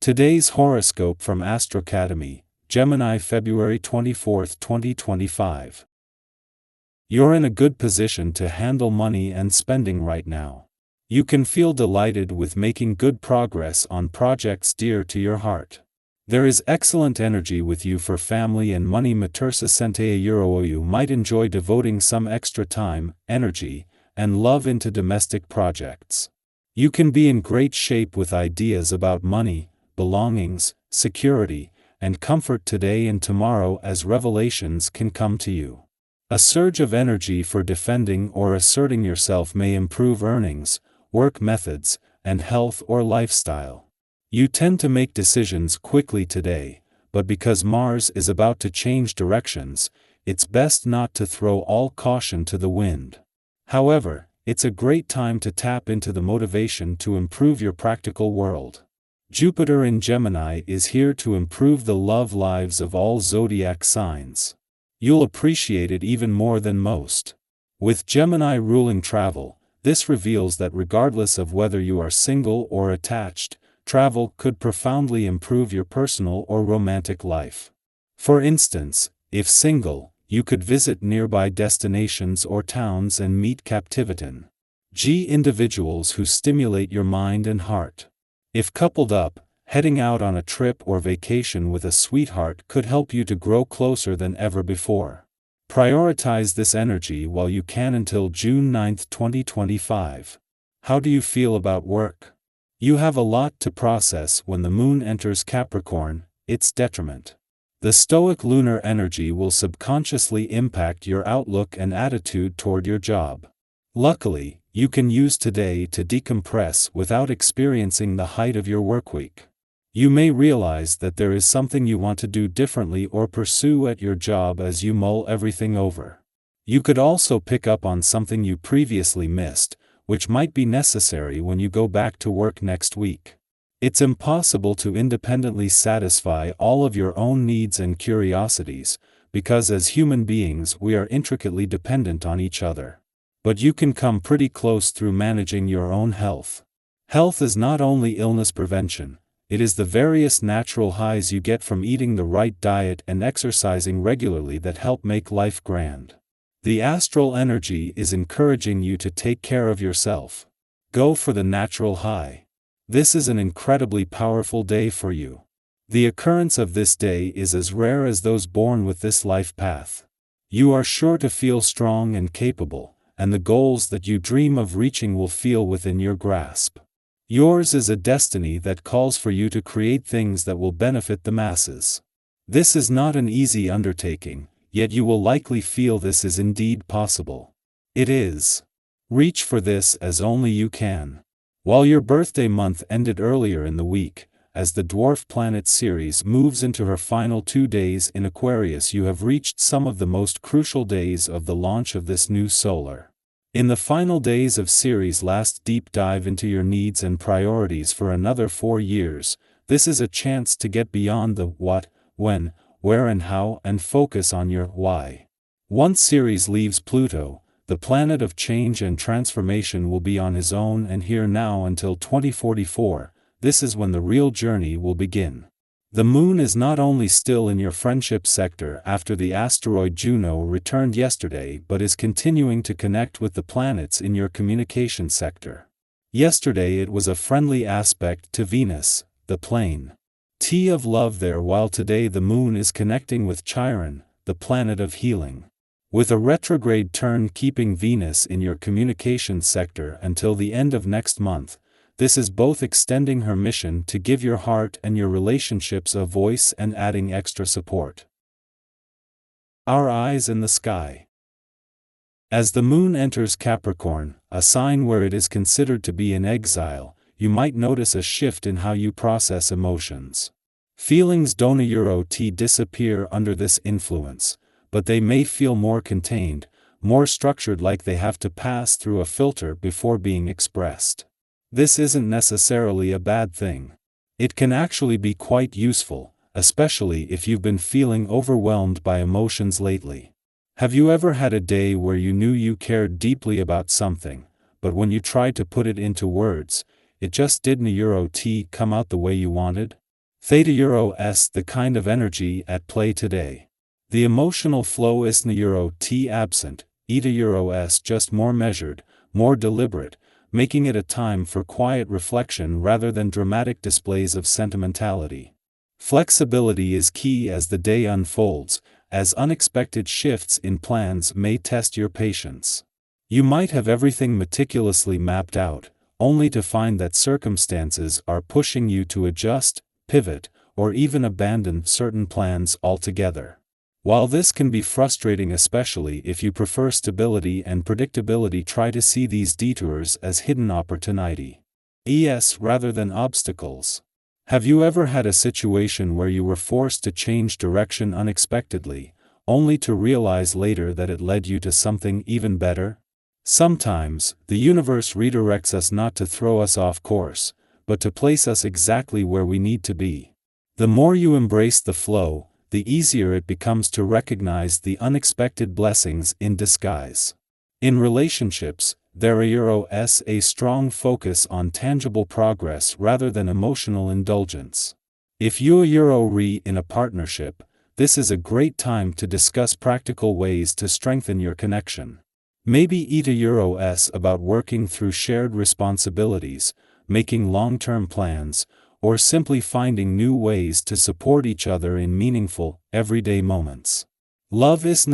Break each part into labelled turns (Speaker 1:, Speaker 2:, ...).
Speaker 1: Today's horoscope from AstroCademy, Gemini, February 24, 2025. You're in a good position to handle money and spending right now. You can feel delighted with making good progress on projects dear to your heart. There is excellent energy with you for family and money. You might enjoy devoting some extra time, energy, and love into domestic projects. You can be in great shape with ideas about money, belongings, security, and comfort today and tomorrow as revelations can come to you. A surge of energy for defending or asserting yourself may improve earnings, work methods, and health or lifestyle. You tend to make decisions quickly today, but because Mars is about to change directions, it's best not to throw all caution to the wind. However, it's a great time to tap into the motivation to improve your practical world. Jupiter in Gemini is here to improve the love lives of all zodiac signs. You'll appreciate it even more than most. With Gemini ruling travel, this reveals that regardless of whether you are single or attached, travel could profoundly improve your personal or romantic life. For instance, if single, you could visit nearby destinations or towns and meet captivating individuals who stimulate your mind and heart. If coupled up, heading out on a trip or vacation with a sweetheart could help you to grow closer than ever before. Prioritize this energy while you can until June 9, 2025. How do you feel about work? You have a lot to process when the moon enters Capricorn, its detriment. The stoic lunar energy will subconsciously impact your outlook and attitude toward your job. Luckily, you can use today to decompress without experiencing the height of your workweek. You may realize that there is something you want to do differently or pursue at your job as you mull everything over. You could also pick up on something you previously missed, which might be necessary when you go back to work next week. It's impossible to independently satisfy all of your own needs and curiosities, because as human beings we are intricately dependent on each other. But you can come pretty close through managing your own health. Health is not only illness prevention, it is the various natural highs you get from eating the right diet and exercising regularly that help make life grand. The astral energy is encouraging you to take care of yourself. Go for the natural high. This is an incredibly powerful day for you. The occurrence of this day is as rare as those born with this life path. You are sure to feel strong and capable, and the goals that you dream of reaching will feel within your grasp. Yours is a destiny that calls for you to create things that will benefit the masses. This is not an easy undertaking, yet you will likely feel this is indeed possible. It is. Reach for this as only you can. While your birthday month ended earlier in the week, as the dwarf planet Ceres moves into her final 2 days in Aquarius, you have reached some of the most crucial days of the launch of this new solar. In the final days of Ceres' last deep dive into your needs and priorities for another 4 years, this is a chance to get beyond the what, when, where and how and focus on your why. Once Ceres leaves Pluto, the planet of change and transformation will be on his own and here now until 2044. This is when the real journey will begin. The moon is not only still in your friendship sector after the asteroid Juno returned yesterday, but is continuing to connect with the planets in your communication sector. Yesterday it was a friendly aspect to Venus, the plane of love there, while today the moon is connecting with Chiron, the planet of healing. With a retrograde turn keeping Venus in your communication sector until the end of next month, this is both extending her mission to give your heart and your relationships a voice and adding extra support. Our eyes in the sky. As the moon enters Capricorn, a sign where it is considered to be in exile, you might notice a shift in how you process emotions. Feelings don't disappear under this influence, but they may feel more contained, more structured, like they have to pass through a filter before being expressed. This isn't necessarily a bad thing. It can actually be quite useful, especially if you've been feeling overwhelmed by emotions lately. Have you ever had a day where you knew you cared deeply about something, but when you tried to put it into words, it just didn't come out the way you wanted? Theta Euro S. The kind of energy at play today. The emotional flow is Euro T absent, Eta Euro S just more measured, more deliberate, making it a time for quiet reflection rather than dramatic displays of sentimentality. Flexibility is key as the day unfolds, as unexpected shifts in plans may test your patience. You might have everything meticulously mapped out, only to find that circumstances are pushing you to adjust, pivot, or even abandon certain plans altogether. While this can be frustrating, especially if you prefer stability and predictability, try to see these detours as hidden opportunity. Rather than obstacles. Have you ever had a situation where you were forced to change direction unexpectedly, only to realize later that it led you to something even better? Sometimes, the universe redirects us not to throw us off course, but to place us exactly where we need to be. The more you embrace the flow, the easier it becomes to recognize the unexpected blessings in disguise. In relationships, there is a strong focus on tangible progress rather than emotional indulgence. If you are in a partnership, this is a great time to discuss practical ways to strengthen your connection. Maybe Eta about working through shared responsibilities, making long-term plans, or simply finding new ways to support each other in meaningful, everyday moments. Love is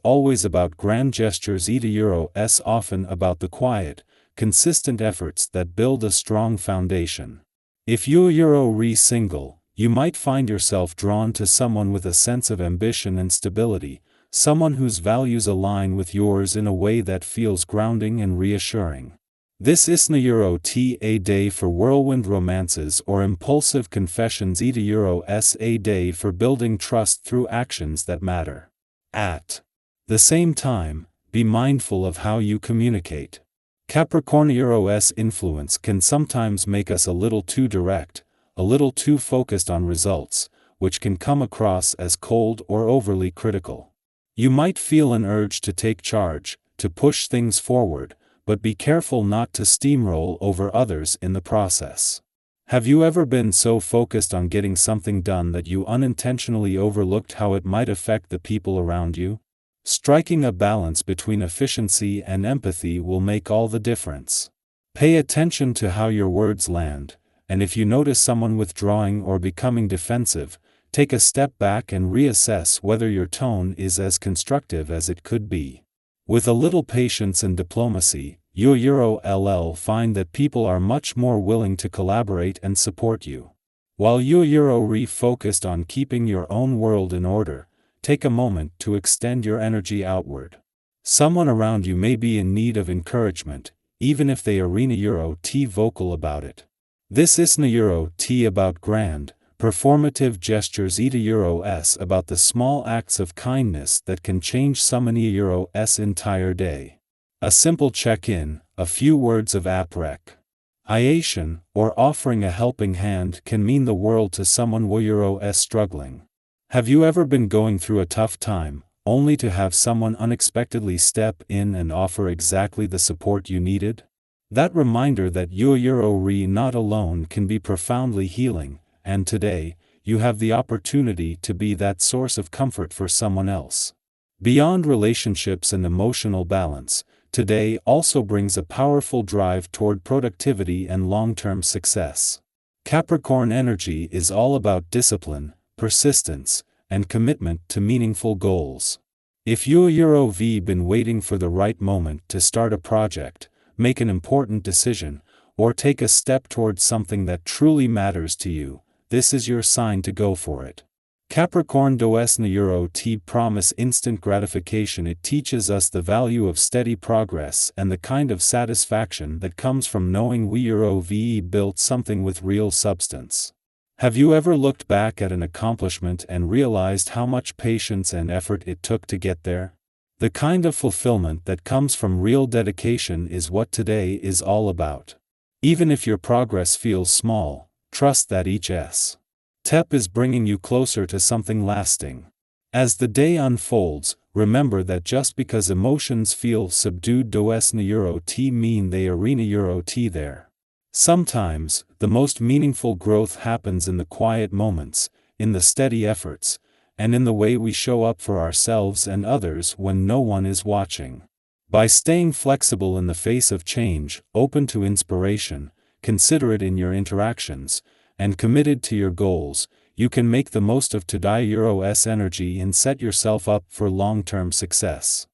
Speaker 1: always about grand gestures. Eta often about the quiet, consistent efforts that build a strong foundation. If you are single, you might find yourself drawn to someone with a sense of ambition and stability, someone whose values align with yours in a way that feels grounding and reassuring. This isn't a day for whirlwind romances or impulsive confessions. Eta a day for building trust through actions that matter. At the same time, be mindful of how you communicate. Capricorn influence can sometimes make us a little too direct, a little too focused on results, which can come across as cold or overly critical. You might feel an urge to take charge, to push things forward, but be careful not to steamroll over others in the process. Have you ever been so focused on getting something done that you unintentionally overlooked how it might affect the people around you? Striking a balance between efficiency and empathy will make all the difference. Pay attention to how your words land, and if you notice someone withdrawing or becoming defensive, take a step back and reassess whether your tone is as constructive as it could be. With a little patience and diplomacy, you'll find that people are much more willing to collaborate and support you. While you're focused on keeping your own world in order, take a moment to extend your energy outward. Someone around you may be in need of encouragement, even if they are vocal about it. This isn't about grand, performative gestures. Eta about the small acts of kindness that can change someone's entire day. A simple check-in, a few words of appreciation, or offering a helping hand can mean the world to someone who's struggling. Have you ever been going through a tough time, only to have someone unexpectedly step in and offer exactly the support you needed? That reminder that you're not alone can be profoundly healing, and today, you have the opportunity to be that source of comfort for someone else. Beyond relationships and emotional balance, today also brings a powerful drive toward productivity and long-term success. Capricorn energy is all about discipline, persistence, and commitment to meaningful goals. If you've been waiting for the right moment to start a project, make an important decision, or take a step towards something that truly matters to you, this is your sign to go for it. Capricorn promise instant gratification. It teaches us the value of steady progress and the kind of satisfaction that comes from knowing we built something with real substance. Have you ever looked back at an accomplishment and realized how much patience and effort it took to get there? The kind of fulfillment that comes from real dedication is what today is all about. Even if your progress feels small, trust that each step is bringing you closer to something lasting. As the day unfolds, remember that just because emotions feel subdued doesn't mean they are there. Sometimes, the most meaningful growth happens in the quiet moments, in the steady efforts, and in the way we show up for ourselves and others when no one is watching. By staying flexible in the face of change, open to inspiration, considerate in your interactions, and committed to your goals, you can make the most of today's energy and set yourself up for long-term success.